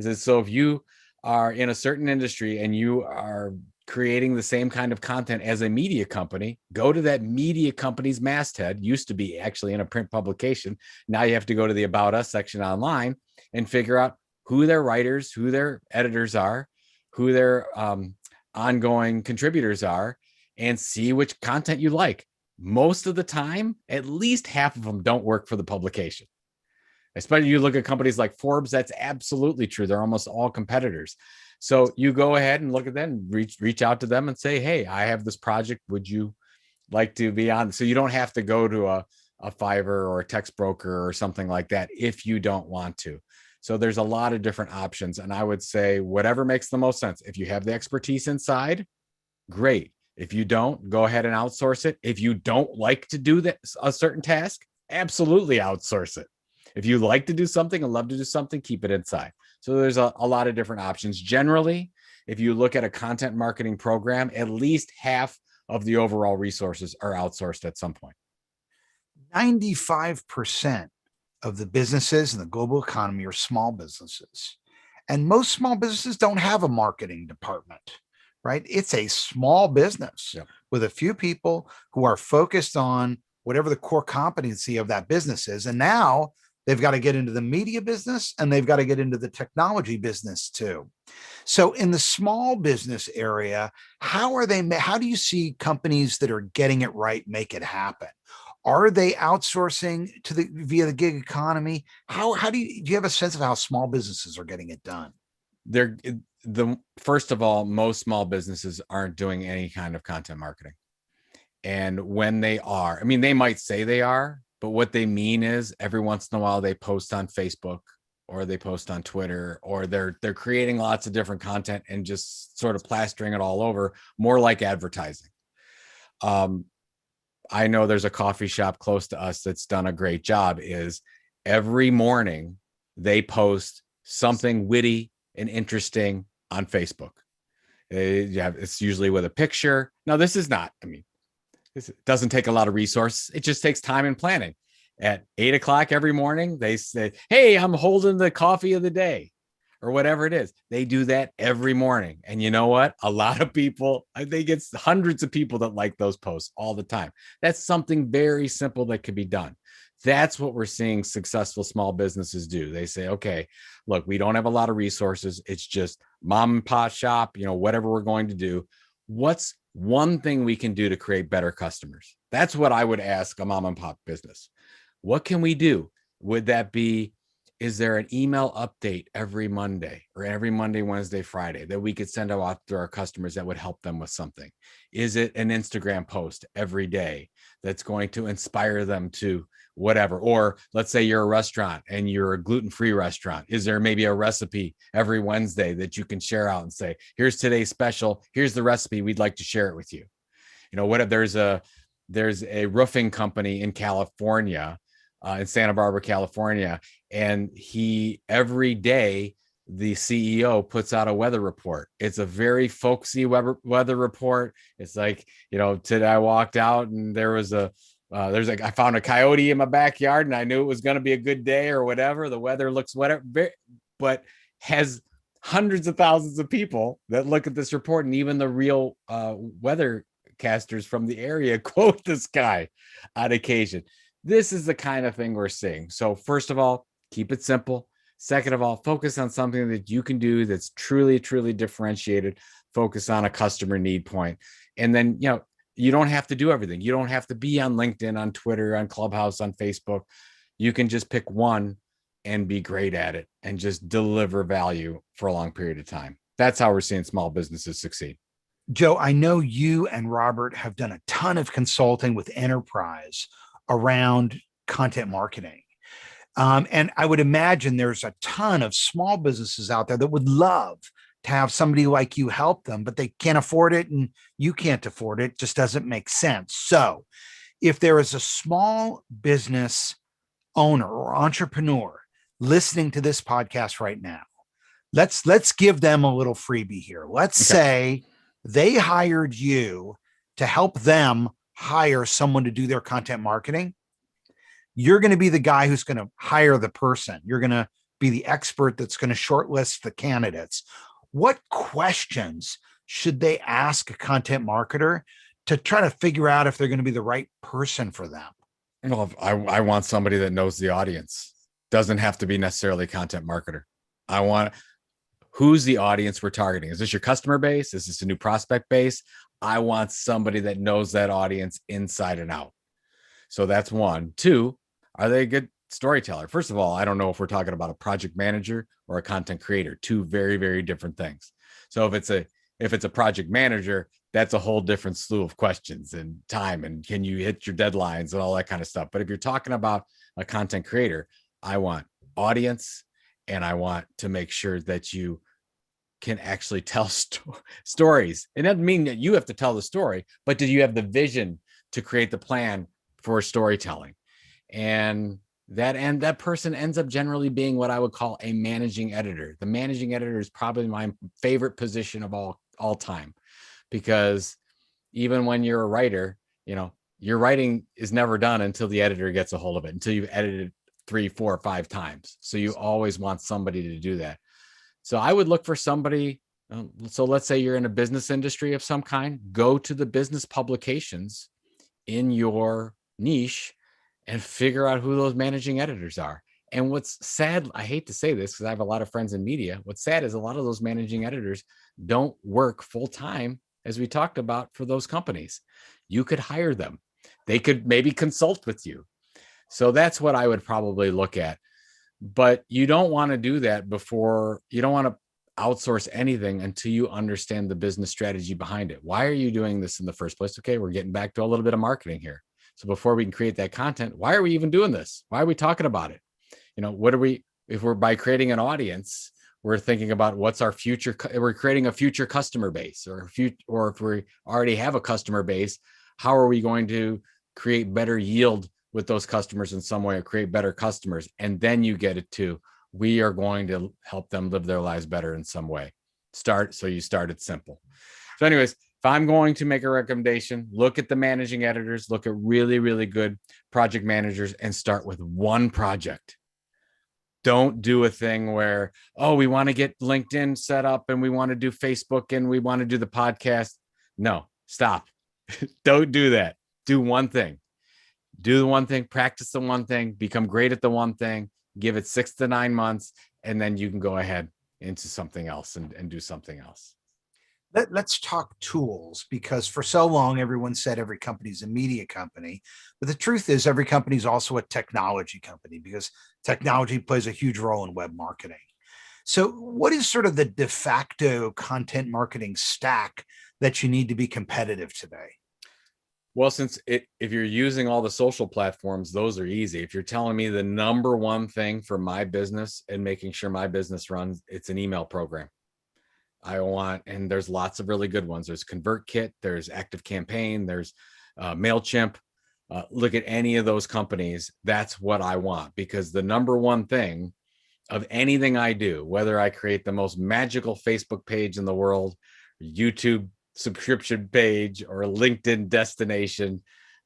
So if you are in a certain industry and you are creating the same kind of content as a media company, go to that media company's masthead. Used to be actually in a print publication. Now you have to go to the About Us section online and figure out who their writers, who their editors are, who their ongoing contributors are, and see which content you like. Most of the time, at least half of them don't work for the publication. Especially you look at companies like Forbes, that's absolutely true. They're almost all competitors. So you go ahead and look at them, reach out to them and say, hey, I have this project. Would you like to be on? So you don't have to go to a Fiverr or a text broker or something like that if you don't want to. So there's a lot of different options. And I would say whatever makes the most sense. If you have the expertise inside, great. If you don't, go ahead and outsource it. If you don't like to do a certain task, absolutely outsource it. If you like to do something and love to do something, keep it inside. So there's a lot of different options. Generally, if you look at a content marketing program, at least half of the overall resources are outsourced at some point. 95% of the businesses in the global economy are small businesses. And most small businesses don't have a marketing department, right? It's a small business with a few people who are focused on whatever the core competency of that business is. And now they've got to get into the media business and they've got to get into the technology business too. So in the small business area, how do you see companies that are getting it right make it happen? Are they outsourcing via the gig economy? How do you have a sense of how small businesses are getting it done? First of all, most small businesses aren't doing any kind of content marketing. And when they are, I mean, they might say they are, but what they mean is every once in a while they post on Facebook or they post on Twitter, or they're creating lots of different content and just sort of plastering it all over, more like advertising. I know there's a coffee shop close to us that's done a great job. Is every morning they post something witty and interesting on Facebook. It's usually with a picture. Now, this is not, I mean, it doesn't take a lot of resource. It just takes time and planning. At 8 o'clock every morning, they say, hey, I'm holding the coffee of the day or whatever it is. They do that every morning. And you know what? A lot of people, I think it's hundreds of people that like those posts all the time. That's something very simple that could be done. That's what we're seeing successful small businesses do. They say, okay, look, we don't have a lot of resources. It's just mom and pop shop, whatever we're going to do. What's one thing we can do to create better customers? That's what I would ask a mom and pop business. What can we do? Would that be, is there an email update every Monday or every Monday, Wednesday, Friday that we could send out to our customers that would help them with something? Is it an Instagram post every day that's going to inspire them to whatever? Or let's say you're a restaurant and you're a gluten-free restaurant. Is there maybe a recipe every Wednesday that you can share out and say, here's today's special, here's the recipe, we'd like to share it with you? What if there's a roofing company in California, in Santa Barbara, California, and every day the CEO puts out a weather report. It's a very folksy weather report. It's like, today I walked out and I found a coyote in my backyard and I knew it was going to be a good day or whatever. The weather looks whatever, but has hundreds of thousands of people that look at this report, and even the real weathercasters from the area quote this guy on occasion. This is the kind of thing we're seeing. So first of all, keep it simple. Second of all, focus on something that you can do that's truly, truly differentiated. focus on a customer need point. And then, you don't have to do everything. You don't have to be on LinkedIn, on Twitter, on Clubhouse, on Facebook. You can just pick one and be great at it and just deliver value for a long period of time. That's how we're seeing small businesses succeed. Joe, I know you and Robert have done a ton of consulting with enterprise around content marketing. And I would imagine there's a ton of small businesses out there that would love to have somebody like you help them, but they can't afford it and you can't afford it. It just doesn't make sense. So if there is a small business owner or entrepreneur listening to this podcast right now, let's give them a little freebie here. Let's say they hired you to help them hire someone to do their content marketing. You're going to be the guy who's going to hire the person. You're going to be the expert that's going to shortlist the candidates. What questions should they ask a content marketer to try to figure out if they're going to be the right person for them? Well, I want somebody that knows the audience. Doesn't have to be necessarily a content marketer. I want, who's the audience we're targeting? Is this your customer base? Is this a new prospect base? I want somebody that knows that audience inside and out. So that's one. Two, are they a good storyteller? First of all, I don't know if we're talking about a project manager or a content creator. Two very, very different things. So if it's a project manager, that's a whole different slew of questions and time, and can you hit your deadlines and all that kind of stuff. But if you're talking about a content creator, I want audience, and I want to make sure that you can actually tell stories. It doesn't mean that you have to tell the story, but do you have the vision to create the plan for storytelling? And that person ends up generally being what I would call a managing editor. The managing editor is probably my favorite position of all time, because even when you're a writer, your writing is never done until the editor gets a hold of it, until you've edited it 3, 4, or 5 times. So you always want somebody to do that. So I would look for somebody. So let's say you're in a business industry of some kind, go to the business publications in your niche and figure out who those managing editors are. And what's sad, I hate to say this because I have a lot of friends in media. What's sad is a lot of those managing editors don't work full time, as we talked about, for those companies. You could hire them. They could maybe consult with you. So that's what I would probably look at. But you don't want to do that before. You don't want to outsource anything until you understand the business strategy behind it. Why are you doing this in the first place? Okay, we're getting back to a little bit of marketing here. So before we can create that content, why are we even doing this? Why are we talking about it? What are we, if we're by creating an audience, we're thinking about what's our future, we're creating a future customer base, or if we already have a customer base, how are we going to create better yield with those customers in some way, or create better customers? And then you get it to, we are going to help them live their lives better in some way. So you start it simple. So anyways, if I'm going to make a recommendation, look at the managing editors, look at really, really good project managers, and start with one project. Don't do a thing where, we want to get LinkedIn set up and we want to do Facebook and we want to do the podcast. No, stop. Don't do that. Do one thing. Do the one thing, practice the one thing, become great at the one thing, give it 6 to 9 months, and then you can go ahead into something else and do something else. Let's talk tools, because for so long, everyone said every company is a media company. But the truth is, every company is also a technology company, because technology plays a huge role in web marketing. So what is sort of the de facto content marketing stack that you need to be competitive today? Well, if you're using all the social platforms, those are easy. If you're telling me the number one thing for my business and making sure my business runs, it's an email program. And there's lots of really good ones. There's ConvertKit, there's ActiveCampaign, there's MailChimp. Look at any of those companies. That's what I want, because the number one thing of anything I do, whether I create the most magical Facebook page in the world, YouTube subscription page, or LinkedIn destination,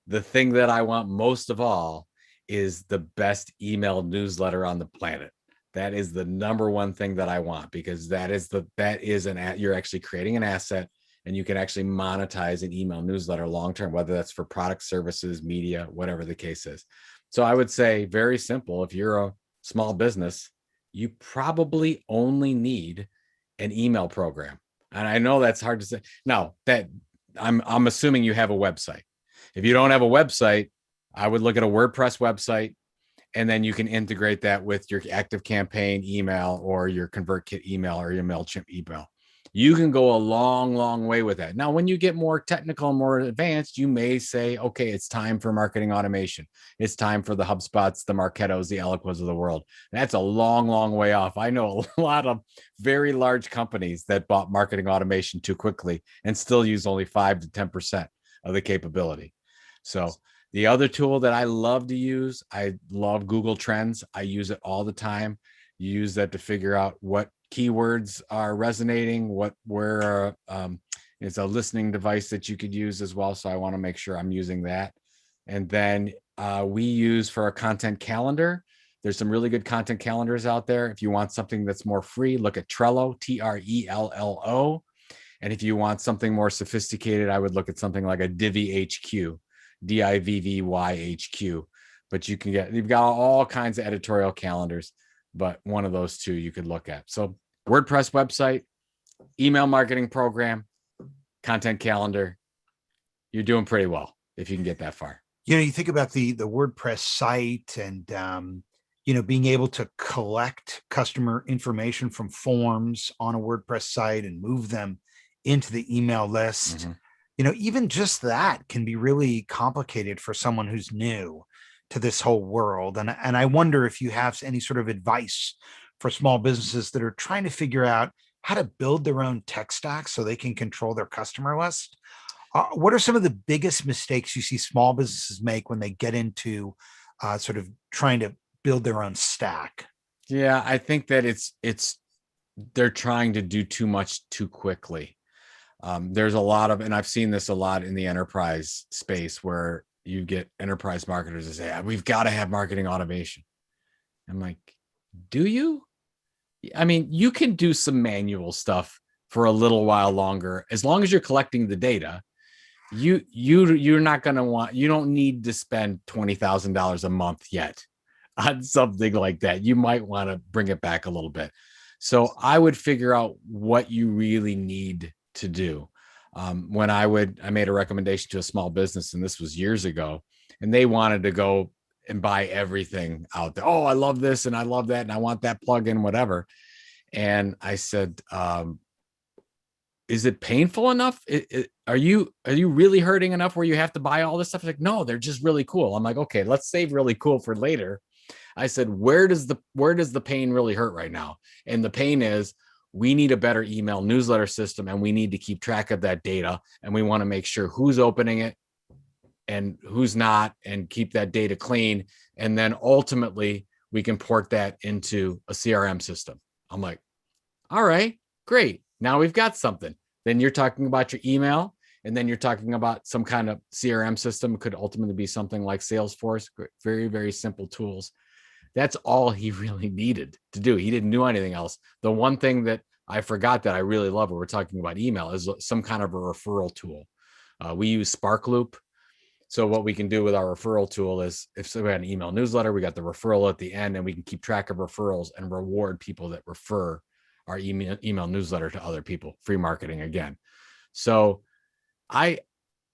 the thing that I want most of all is the best email newsletter on the planet. That is the number one thing that I want, because you're actually creating an asset, and you can actually monetize an email newsletter long-term, whether that's for product, services, media, whatever the case is. So I would say, very simple, if you're a small business, you probably only need an email program. And I know that's hard to say. Now that I'm assuming you have a website. If you don't have a website, I would look at a WordPress website, and then you can integrate that with your Active Campaign email or your ConvertKit email or your MailChimp email. You can go a long, long way with that. Now, when you get more technical and more advanced, you may say, okay, it's time for marketing automation. It's time for the HubSpots, the Marketos, the Eloquas of the world. That's a long, long way off. I know a lot of very large companies that bought marketing automation too quickly and still use only 5 to 10% of the capability. So the other tool that I love to use, I love Google Trends. I use it all the time. You use that to figure out what keywords are resonating, where it's a listening device that you could use as well. So I want to make sure I'm using that. And then we use for a content calendar. There's some really good content calendars out there. If you want something that's more free, look at Trello, Trello. And if you want something more sophisticated, I would look at something like a Divi HQ, DIVVY But you've got all kinds of editorial calendars, but one of those two you could look at. So WordPress website, email marketing program, content calendar. You're doing pretty well if you can get that far. You think about the WordPress site and being able to collect customer information from forms on a WordPress site and move them into the email list. Mm-hmm. Even just that can be really complicated for someone who's new to this whole world. And I wonder if you have any sort of advice for small businesses that are trying to figure out how to build their own tech stack so they can control their customer list. What are some of the biggest mistakes you see small businesses make when they get into sort of trying to build their own stack? Yeah, I think that they're trying to do too much too quickly. There's a lot of, and I've seen this a lot in the enterprise space where you get enterprise marketers that say, we've got to have marketing automation. I'm like, do you? I mean, you can do some manual stuff for a little while longer, as long as you're collecting the data. You're not going to want, you don't need to spend $20,000 a month yet on something like that. You might want to bring it back a little bit. So I would figure out what you really need to do. When I made a recommendation to a small business, and this was years ago, and they wanted to go and buy everything out there. Oh, I love this and I love that, and I want that plugin, whatever. And I said, is it painful enough? Are you really hurting enough where you have to buy all this stuff? Like, no, they're just really cool. I'm like, okay, let's save really cool for later. I said, where does the pain really hurt right now? And the pain is, we need a better email newsletter system, and we need to keep track of that data. And we want to make sure who's opening it and who's not, and keep that data clean. And then ultimately we can port that into a CRM system. I'm like, all right, great. Now we've got something. Then you're talking about your email, and then you're talking about some kind of CRM system. It could ultimately be something like Salesforce, very, very simple tools. That's all he really needed to do. He didn't do anything else. The one thing that I forgot that I really love when we're talking about email is some kind of a referral tool. We use Sparkloop. So what we can do with our referral tool is, if we had an email newsletter, we got the referral at the end, and we can keep track of referrals and reward people that refer our email newsletter to other people. Free marketing again. So I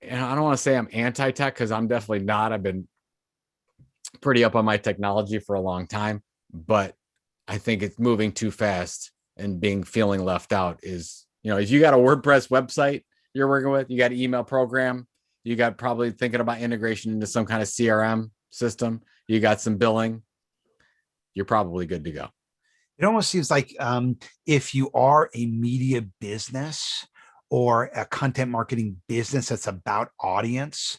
don't want to say I'm anti-tech, because I'm definitely not. I've been pretty up on my technology for a long time, but I think it's moving too fast, and feeling left out is, if you got a WordPress website you're working with, you got an email program, you got probably thinking about integration into some kind of CRM system, you got some billing, you're probably good to go. It almost seems like if you are a media business or a content marketing business that's about audience,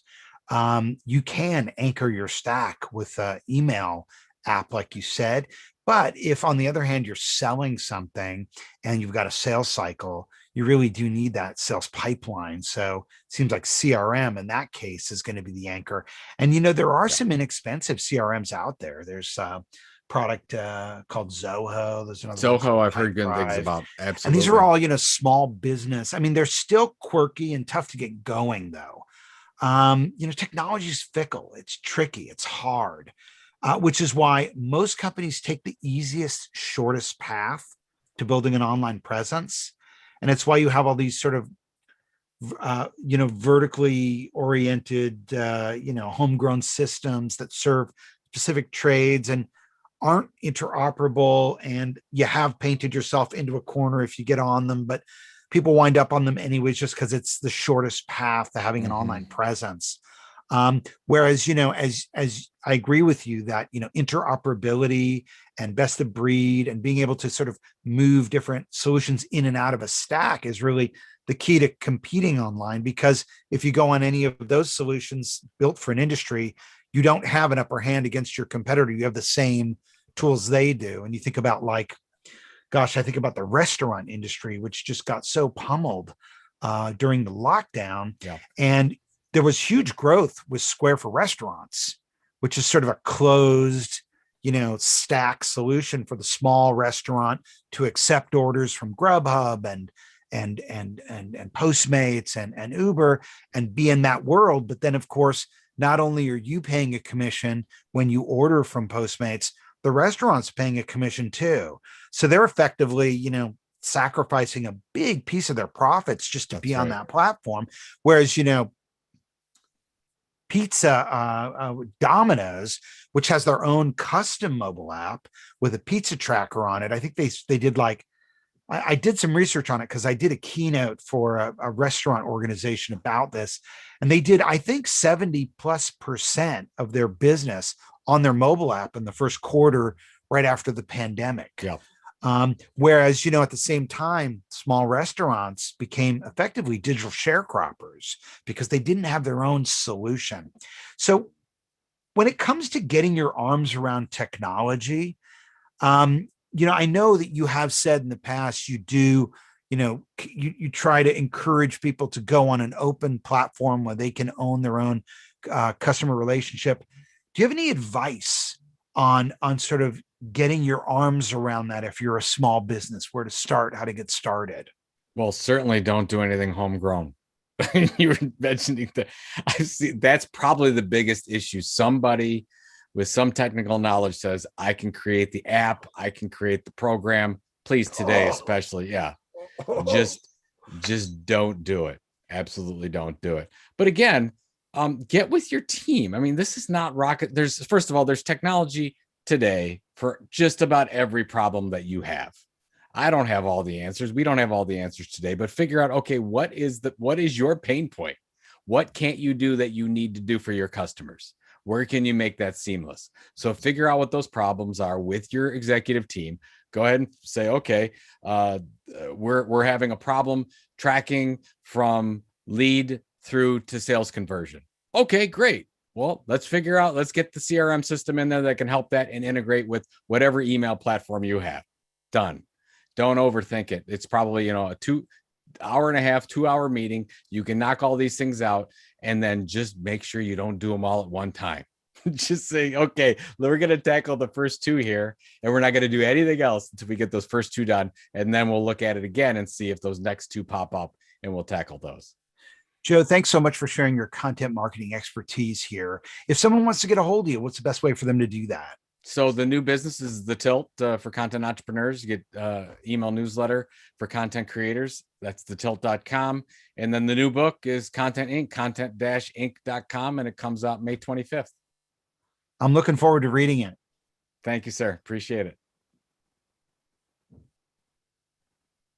you can anchor your stack with an email app, like you said. But if, on the other hand, you're selling something and you've got a sales cycle, you really do need that sales pipeline. So it seems like CRM in that case is going to be the anchor. And, there are some inexpensive CRMs out there. There's product called Zoho. There's another Zoho I've heard good things about. Absolutely. And these are all, small business. I mean, they're still quirky and tough to get going, though. Technology is fickle. It's tricky. It's hard, which is why most companies take the easiest, shortest path to building an online presence. And it's why you have all these sort of vertically oriented, homegrown systems that serve specific trades and aren't interoperable. And you have painted yourself into a corner if you get on them, but people wind up on them anyways, just because it's the shortest path to having an online presence. Whereas, as I agree with you that, interoperability and best of breed and being able to sort of move different solutions in and out of a stack is really the key to competing online. Because if you go on any of those solutions built for an industry, you don't have an upper hand against your competitor. You have the same tools they do. And you think about I think about the restaurant industry, which just got so pummeled during the lockdown. Yeah. And there was huge growth with Square for Restaurants, which is sort of a closed, stack solution for the small restaurant to accept orders from Grubhub and Postmates and Uber and be in that world. But then, of course, not only are you paying a commission when you order from Postmates, the restaurant's paying a commission too. So they're effectively, sacrificing a big piece of their profits just to be on that platform. Whereas, Domino's, which has their own custom mobile app with a pizza tracker on it. I think they did I did some research on it because I did a keynote for a restaurant organization about this. And they did, I think, 70+% of their business on their mobile app in the first quarter, right after the pandemic. Yeah. Whereas, at the same time, small restaurants became effectively digital sharecroppers because they didn't have their own solution. So when it comes to getting your arms around technology, I know that you have said in the past you do, you try to encourage people to go on an open platform where they can own their own customer relationship. Do you have any advice on sort of getting your arms around that if you're a small business, where to start, how to get started? Well, certainly don't do anything homegrown. You were mentioning that. I see that's probably the biggest issue. Somebody with some technical knowledge says, I can create the app, I can create the program. Please, today, especially. Yeah. Just don't do it. Absolutely don't do it. But again, get with your team. I mean, this is not rocket. First of all, there's technology today for just about every problem that you have. I don't have all the answers. We don't have all the answers today, but figure out, okay, what is your pain point? What can't you do that you need to do for your customers? Where can you make that seamless? So figure out what those problems are with your executive team. Go ahead and say, okay, we're having a problem tracking from lead through to sales conversion. Okay, great. Well, let's get the CRM system in there that can help that and integrate with whatever email platform you have. Done. Don't overthink it. It's probably, a 2-hour meeting. You can knock all these things out and then just make sure you don't do them all at one time. Just say, okay, we're going to tackle the first 2 here, and we're not going to do anything else until we get those first 2 done. And then we'll look at it again and see if those next 2 pop up, and we'll tackle those. Joe, thanks so much for sharing your content marketing expertise here. If someone wants to get a hold of you, what's the best way for them to do that? So the new business is The Tilt for content entrepreneurs. You get email newsletter for content creators. That's thetilt.com. And then the new book is Content Inc., content-inc.com, and it comes out May 25th. I'm looking forward to reading it. Thank you, sir. Appreciate it.